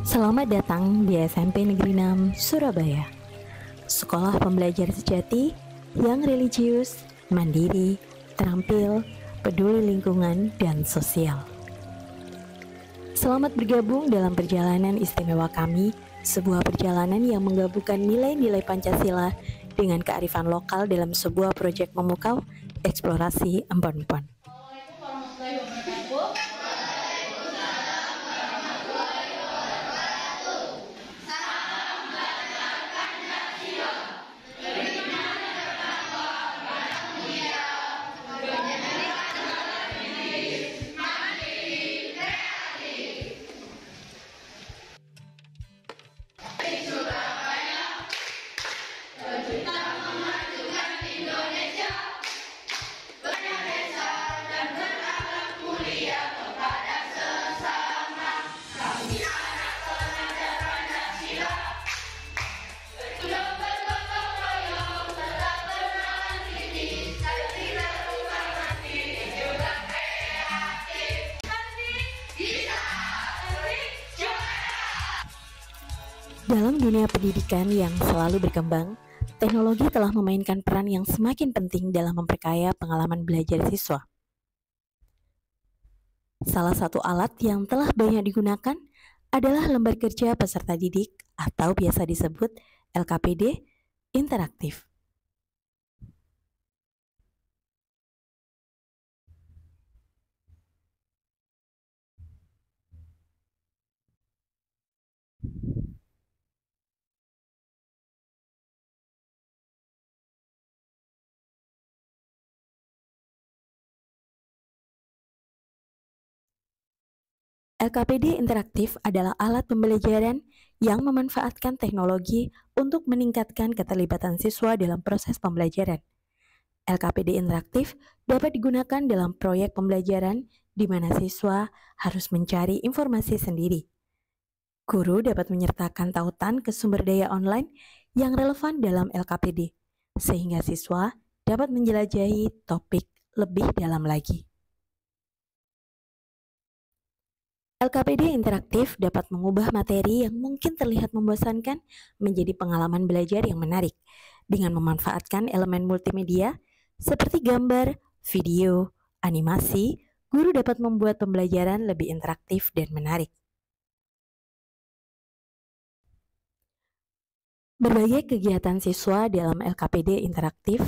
Selamat datang di SMP Negeri 6 Surabaya. Sekolah pembelajar sejati yang religius, mandiri, terampil, peduli lingkungan, dan sosial. Selamat bergabung dalam perjalanan istimewa kami, sebuah perjalanan yang menggabungkan nilai-nilai Pancasila dengan kearifan lokal dalam sebuah proyek memukau eksplorasi empon-empon. Assalamualaikum warahmatullahi wabarakatuh. Dalam dunia pendidikan yang selalu berkembang, teknologi telah memainkan peran yang semakin penting dalam memperkaya pengalaman belajar siswa. Salah satu alat yang telah banyak digunakan adalah lembar kerja peserta didik atau biasa disebut LKPD interaktif. LKPD interaktif adalah alat pembelajaran yang memanfaatkan teknologi untuk meningkatkan keterlibatan siswa dalam proses pembelajaran. LKPD interaktif dapat digunakan dalam proyek pembelajaran di mana siswa harus mencari informasi sendiri. Guru dapat menyertakan tautan ke sumber daya online yang relevan dalam LKPD, sehingga siswa dapat menjelajahi topik lebih dalam lagi. LKPD interaktif dapat mengubah materi yang mungkin terlihat membosankan menjadi pengalaman belajar yang menarik dengan memanfaatkan elemen multimedia seperti gambar, video, animasi. Guru dapat membuat pembelajaran lebih interaktif dan menarik. Berbagai kegiatan siswa dalam LKPD interaktif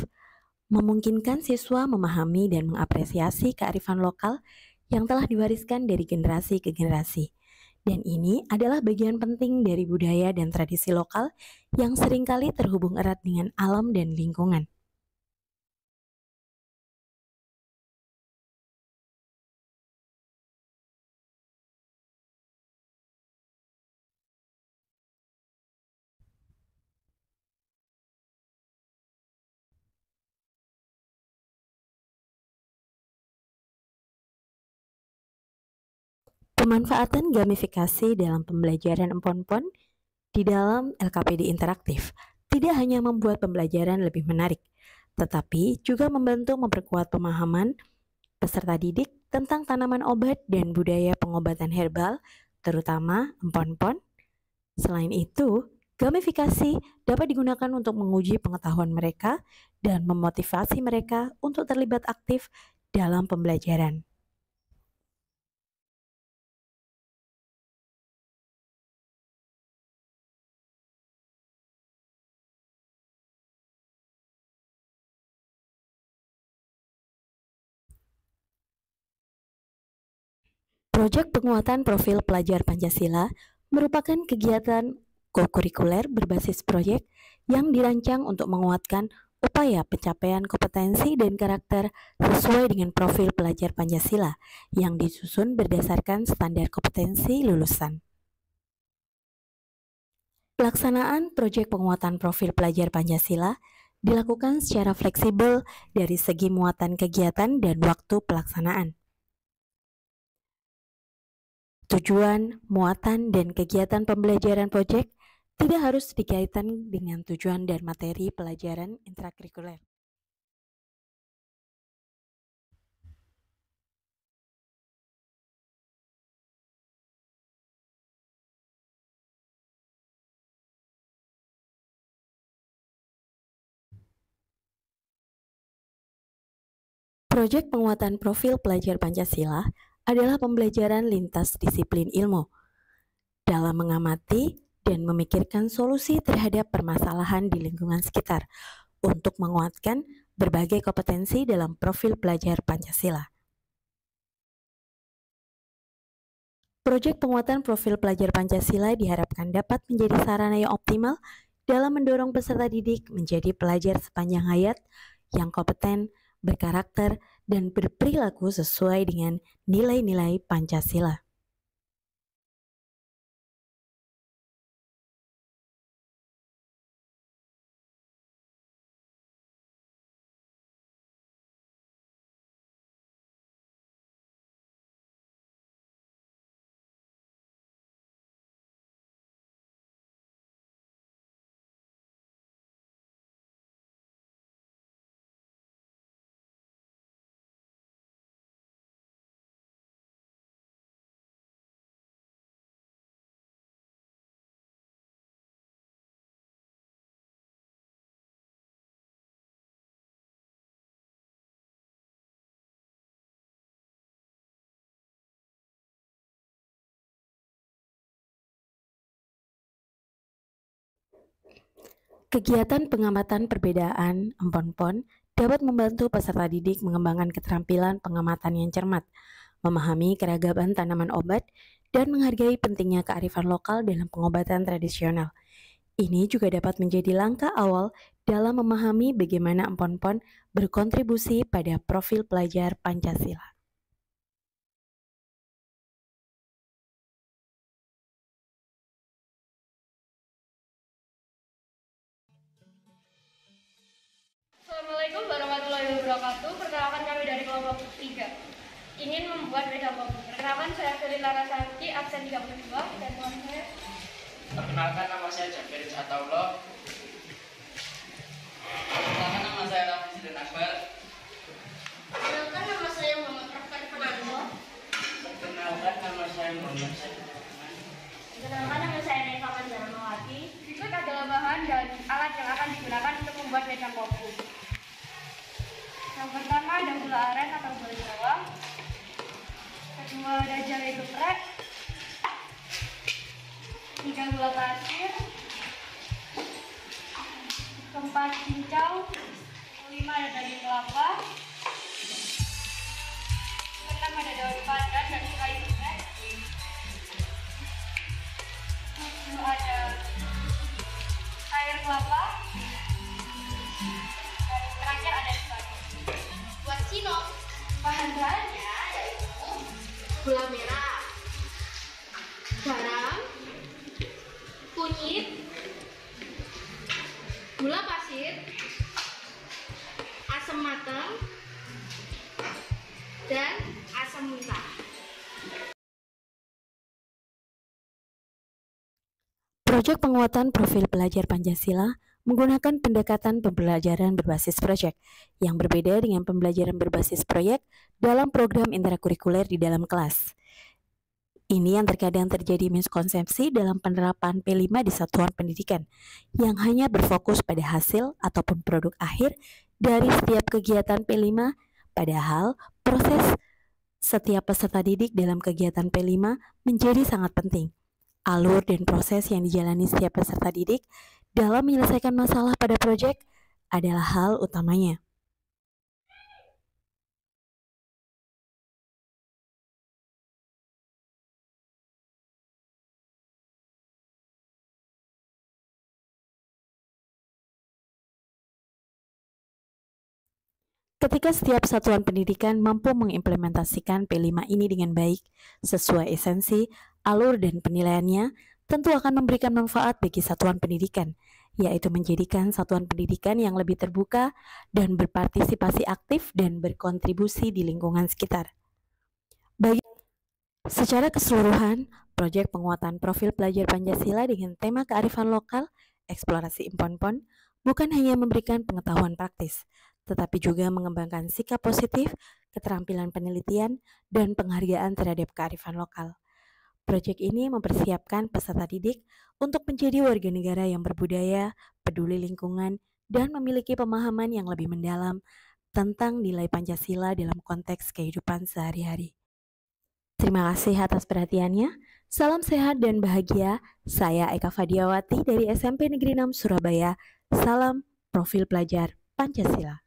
memungkinkan siswa memahami dan mengapresiasi kearifan lokal yang telah diwariskan dari generasi ke generasi. Dan ini adalah bagian penting dari budaya dan tradisi lokal yang seringkali terhubung erat dengan alam dan lingkungan. Pemanfaatan gamifikasi dalam pembelajaran empon-empon di dalam LKPD interaktif tidak hanya membuat pembelajaran lebih menarik, tetapi juga membantu memperkuat pemahaman peserta didik tentang tanaman obat dan budaya pengobatan herbal, terutama empon-empon. Selain itu, gamifikasi dapat digunakan untuk menguji pengetahuan mereka dan memotivasi mereka untuk terlibat aktif dalam pembelajaran. Proyek penguatan profil pelajar Pancasila merupakan kegiatan kokurikuler berbasis proyek yang dirancang untuk menguatkan upaya pencapaian kompetensi dan karakter sesuai dengan profil pelajar Pancasila yang disusun berdasarkan standar kompetensi lulusan. Pelaksanaan proyek penguatan profil pelajar Pancasila dilakukan secara fleksibel dari segi muatan kegiatan dan waktu pelaksanaan. Tujuan, muatan, dan kegiatan pembelajaran proyek tidak harus dikaitkan dengan tujuan dan materi pelajaran intrakurikuler. Proyek penguatan profil pelajar Pancasila adalah pembelajaran lintas disiplin ilmu dalam mengamati dan memikirkan solusi terhadap permasalahan di lingkungan sekitar untuk menguatkan berbagai kompetensi dalam profil pelajar Pancasila. Proyek penguatan profil pelajar Pancasila diharapkan dapat menjadi sarana yang optimal dalam mendorong peserta didik menjadi pelajar sepanjang hayat yang kompeten, berkarakter, dan berperilaku sesuai dengan nilai-nilai Pancasila. Kegiatan pengamatan perbedaan empon-pon dapat membantu peserta didik mengembangkan keterampilan pengamatan yang cermat, memahami keragaman tanaman obat, dan menghargai pentingnya kearifan lokal dalam pengobatan tradisional. Ini juga dapat menjadi langkah awal dalam memahami bagaimana empon-pon berkontribusi pada profil pelajar Pancasila. Assalamualaikum warahmatullahi wabarakatuh. Perkenalkan kami dari kelompok 3. Ingin membuat beda kopi. Perkenalkan saya Feli Larasati, absen 32 dan teman saya. Perkenalkan nama saya Jabir Ataullah. Perkenalkan nama saya Raffi Sidin Akbar. Perkenalkan nama saya Muhammad Rafkan Fernando. Perkenalkan nama saya Muhammad Said. Perkenalkan nama saya Neva Kanjaramawati. Berikut adalah bahan dan alat yang akan digunakan untuk membuat wedang kopi. Yang pertama ada gula aren atau gula Jawa. Kedua ada jahe geprek. 3 gula pasir. 4 cincau. 5 ada daging kelapa. 6 ada daun pandan dan serai geprek. 7 ada air kelapa. Dan terakhir ada spaghetti. Buat sinop, bahan-bahannya yaitu gula merah, garam, kunyit, gula pasir, asam matang, dan asam mentah. Proyek penguatan profil pelajar Pancasila menggunakan pendekatan pembelajaran berbasis proyek yang berbeda dengan pembelajaran berbasis proyek dalam program intrakurikuler di dalam kelas. Ini yang terkadang terjadi miskonsepsi dalam penerapan P5 di satuan pendidikan yang hanya berfokus pada hasil ataupun produk akhir dari setiap kegiatan P5, padahal proses setiap peserta didik dalam kegiatan P5 menjadi sangat penting. Alur dan proses yang dijalani setiap peserta didik dalam menyelesaikan masalah pada proyek adalah hal utamanya. Ketika setiap satuan pendidikan mampu mengimplementasikan P5 ini dengan baik, sesuai esensi, alur, dan penilaiannya, tentu akan memberikan manfaat bagi satuan pendidikan, yaitu menjadikan satuan pendidikan yang lebih terbuka dan berpartisipasi aktif dan berkontribusi di lingkungan sekitar. Secara keseluruhan, proyek penguatan profil pelajar Pancasila dengan tema kearifan lokal, eksplorasi empon-pon, bukan hanya memberikan pengetahuan praktis, tetapi juga mengembangkan sikap positif, keterampilan penelitian, dan penghargaan terhadap kearifan lokal. Proyek ini mempersiapkan peserta didik untuk menjadi warga negara yang berbudaya, peduli lingkungan, dan memiliki pemahaman yang lebih mendalam tentang nilai Pancasila dalam konteks kehidupan sehari-hari. Terima kasih atas perhatiannya. Salam sehat dan bahagia. Saya Eka Fadiawati dari SMP Negeri 6 Surabaya. Salam Profil Pelajar Pancasila.